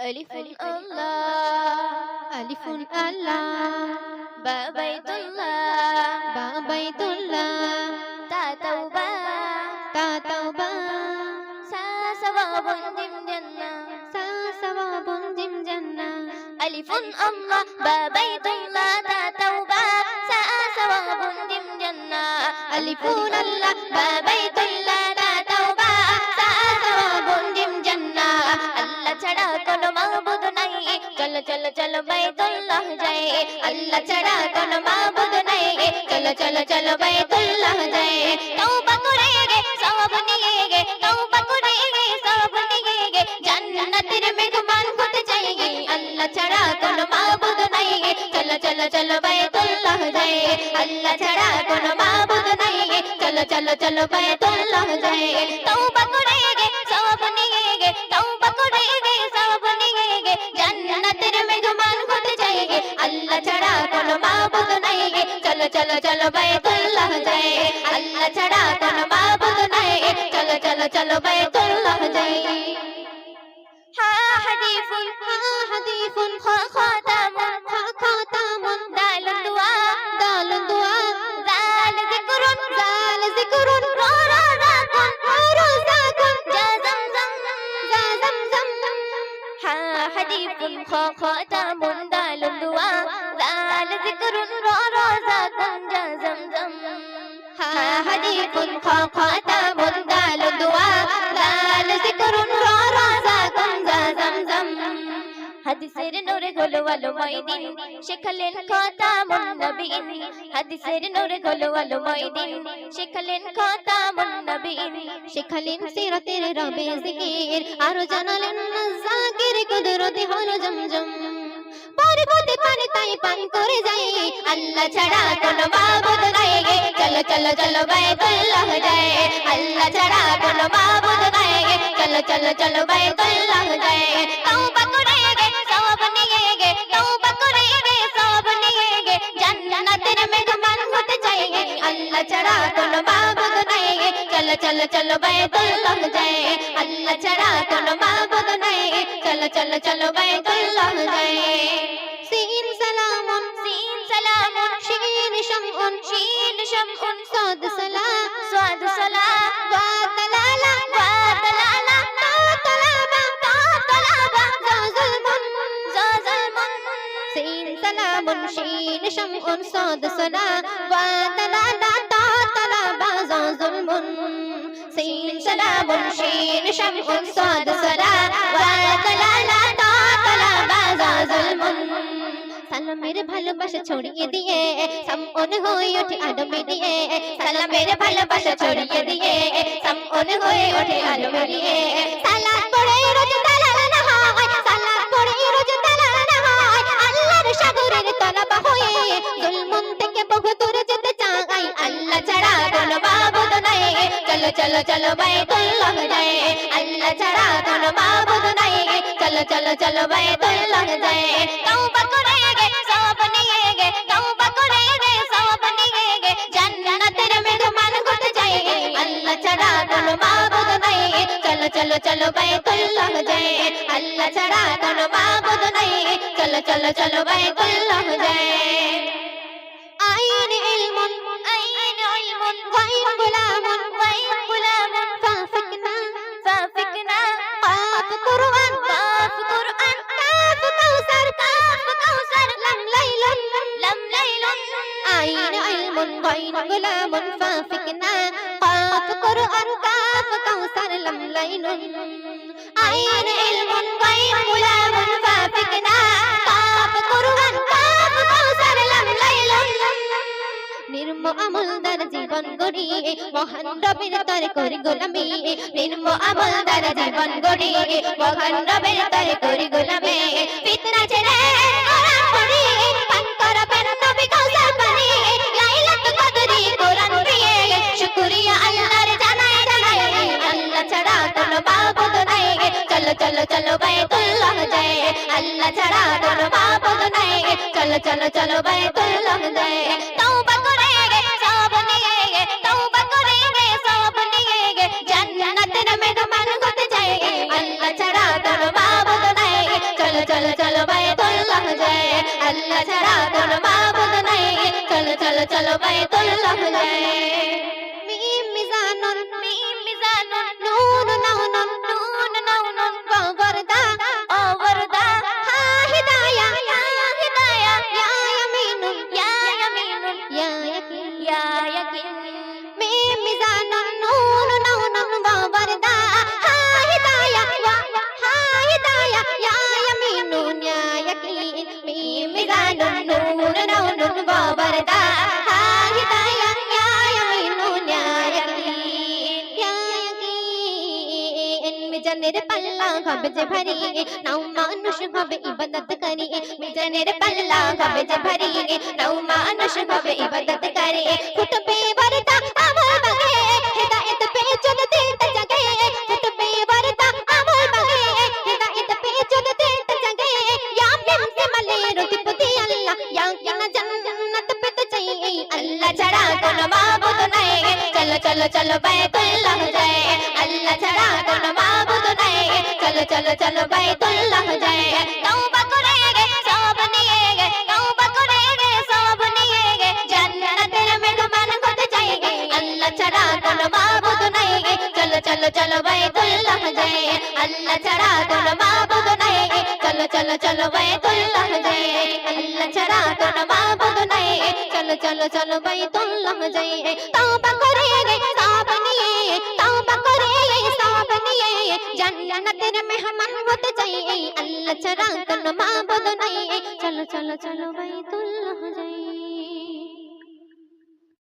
Alifun Allah, Alifun Allah, Ba Baitullah, Ba Baitullah, Ta Tauba, Ta Tauba, Sa Sawabun Jim Jannah. Sa Sawabun Jim Jannah. Alifun Allah, Ba Baitullah, Ta Tauba, Sa Sawabun Jim Jannah. Alifun Allah, Ba Baitullah, Ta Tauba, Sa Sawabun Jim Jannah. Allah ছাড়া কোনো মাবুদ নাই, চলো চলো চলো বাইতুল্লাহ যাই। আল্লাহ ছাড়া কোনো মাবুদ নাই, চলো চলো চলো বাইতুল্লাহ যাই। তওবা করে গে সওয়াব নিয়ে গে, তওবা করে গে সওয়াব নিয়ে গে, জান্নাতের মেহমান হতে চাই গে। আল্লাহ ছাড়া কোনো মাবুদ নাই, চলো চলো চলো বাইতুল্লাহ যাই। আল্লাহ ছাড়া কোনো মাবুদ নাই, চলো চলো চলো বাইতুল্লাহ যাই। তওবা করে গে সওয়াব নিয়ে গে, তওবা করে গে সওয়াব নিয়ে গে, জান্নাতের মেহমান হতে চাই গে। আল্লাহ ছাড়া কোনো মাবুদ নাই গে, চলো চলো চলো বাইতুল্লাহ যাই। আল্লাহ ছাড়া কোনো মাবুদ নাই, চলো চলো চলো বাইতুল্লাহ যাই। হা হাদিফুন, Ha hadithun, খা খাতামুন, Ha khatamun, দালুন দুআ, Dalun dua, দাল যিকরুন, Zal zikrun, রা রাযাকুন, Razakun, জা জামজাম। Za zamzam. হা হাদিফুন, খা খাতামুন, দালুন দুআ, দাল যিকরুন, রা রাযাকুন, জা Zamzam. Ha hadithun, Ha khatamun, Dalun dua, Zal zikrun, Razakun, Za zamzam. হাদিসের নূরে হলো আলোময় দিন, শেখালেন খাতামুন নবীন। হাদিসের নূরে হলো আলোময় দিন, শেখালেন খাতামুন নবীন। শিখালেন সিরাতের রবে জিকির, আরো জানালেন জাকির কুদরতে হলো জমজম। পর্বতে পানি তাই পান করে যাই, আল্লাহ ছাড়া কোনো মাবুদ নাই গে, চলো চলো চলো বাইতুল্লাহ যাই। আল্লাহ ছাড়া কোনো মাবুদ নাই গে, চলো চলো চলো বাইতুল্লাহ যাই। তওবা করে গে সওয়াব নিয়ে গে, তওবা করে গে সওয়াব নিয়ে গে, জান্নাতের মেহমান হতে চাই গে। আল্লাহ ছাড়া কোনো মাবুদ নাই গে, চলো চলো চলো বাইতুল্লাহ যাই। আল্লাহ ছাড়া কোনো মাবুদ নাই, চলো চলো চলো বাইতুল্লাহ যাই। সিন সালামুন, সিন সালামুন, শিন শামউন, শিন শামউন, সাদ সালাম, সাদ সালাম, ওয়া তালালা, ওয়া তালালা, তা তালাবা, তা তালাবা, জা জুলমুন। জা জালমুন। সিন সালামুন, শিন শামউন, সাদ সালাম, ওয়া তালালা, তা তালাবা, জা জুলমুন। সিন সালামুন, শিন শামউন, সাদ সালাম, ওয়া তালালা, তা তালাবা, জা জুলমুন। সালামের ভালোবাসা ছড়িয়ে দিয়ে সামন হয়ে ওঠে আলো মিলিয়ে, সালামের ভালোবাসা ছড়িয়ে দিয়ে সামন হয়ে ওঠে আলো মিলিয়ে। সালাত পড়ে রোজ তালানা হয়, সালাত পড়ে রোজ তালানা হয়, আল্লাহর সাগরের তলবা হয়ে জুলমুন থেকে বহু দূরে যেতে চাই। আল্লাহ ছাড়া কোনো মাবুদ নাই, চলো চলো চলো বাইতুল্লাহ যাই। আল্লাহ ছাড়া কোনো মাবুদ নাই, চলো চলো চলো বাইতুল্লাহ যাই। তওবা করে গে সওয়াব নিয়ে গে, তওবা করে গে সওয়াব নিয়ে গে, জান্নাতের মেহমান হতে চাই গে। আল্লাহ ছাড়া কোনো মাবুদ নাই, চলো চলো চলো বাইতুল্লাহ যাই। আল্লাহ ছাড়া কোনো মাবুদ নাই, চলো চলো চলো বাইতুল্লাহ যাই। আইন ইলমুন, আইন ইলমুন, গায়ব গুলামুন, গায়ব গুলামুন, ফাফিকনা, ফাফিকনা, কাফ কুরআন, কাফ কুরআন, কাফ কাউসার, কাফ কাউসার, লাম লাইলুন। লাম লাইলুন। আইন ইলমুন, গায়ব গুলামুন, ফাফিকনা, কাফ কুরআন, কাফ কাউসার, লাম লাইলুন। আইন ইলমুন, গায়ব গুলামুন, ফাফিকনা, কাফ কুরআন, কাফ কাউসার, লাম লাইলুন। নির্ম আমলদার জীবন গড়ি মহান রবের তরে করি গোলামি, নির্ম আমলদার জীবন গড়ি মহান রবের তরে করি গোলামি। ফিতনা ছেড়ে কোরআন পড়ি, পান করবেন নবী কাউসার পানি। লাইলাতুল কদরি কোরআন পেয়ে শুকরিয়া আল্লাহর জানাই জানাই। আল্লাহ ছাড়া কোনো মাবুদ নাই, চলো চলো চলো বাইতুল্লাহ যাই। আল্লাহ ছাড়া কোনো মাবুদ নাই, চলো চলো চলো বাইতুল্লাহ যাই। তওবা করে গে সওয়াব নিয়ে গে, তওবা করে গে সওয়াব নিয়ে গে, জান্নাতের মেহমান হতে চাই গে। আল্লাহ ছাড়া কোনো মাবুদ নাই, চলো চলো চলো বাইতুল্লাহ যাই আল্লাহ ছাড়া কোনো মাবুদ নাই চলো চলো চলো বাইতুল্লাহ যাই মিম মিজানুন মিম মিজানুন নুন নাউনুন নুন নাউনুন ওয়া ওয়ারদা ও ওয়ারদা হা হিদায়া ইয়া হিদায়া ইয়া ইয়ামিনুন ইয়া ইয়ামিনুন ইয়া ইয়াকিন ইয়া ইয়াকিন মিম মিজানুন নুন নাউনুন ওয়া ওয়ারদা হা হিদায়া ওয়া হা হিদায়া ইয়া ইয়ামিনুন ইয়া ইয়াকিন মিম মিজানুন নুন নাউনুন ওয়া ওয়ারদা হা হিদায়া ইয়া ইয়ামিনুন ইয়া ইয়াকিন ইয়া ইয়াকিন মিজানের পাল্লা হবে যে ভারী নাও মানুষ হবে ইবাদত করি মিজানের পাল্লা হবে যে ভারী নাও মানুষ হবে ইবাদত করে ফুটবে বরদা আমার বাগে হিদায়াত পে চলতে জাগে ফুটবে বরদা আমার বাগে হিদায়াত পে চলতে জাগে ইয়া মিম से मले रोटी पति अल्लाह या किना जन्नत पे तो चाहिए अल्लाह छड़ा कोनो माबूद नहीं चलो चलो चलो बैतुल्लाह जाए अल्लाह छड़ा कोनो माबूद नहीं चलो चलो चलो बैतुल्लाह जाए तौबा करेंगे सब निएंगे तौबा करेंगे सब निएंगे जन्नतेर मेहमान होते जाएंगे अल्लाह छड़ा कोनो माबूद नहीं चलो चलो चलो बैतुल्लाह जाए अल्लाह छड़ा कोनो माबूद नहीं चलो चलो चलो बैतुल्लाह जाए अल्लाह छड़ा कोनो माबूद नहीं चलो चलो चलो बैतुल्लाह जाए तौबा करेंगे सब निए तौबा करेंगे सब निए जन्नतेर मेहमान होते जाए अल्लाह छड़ा कोनो माबूद नहीं चलो चलो चलो बैतुल्लाह जाए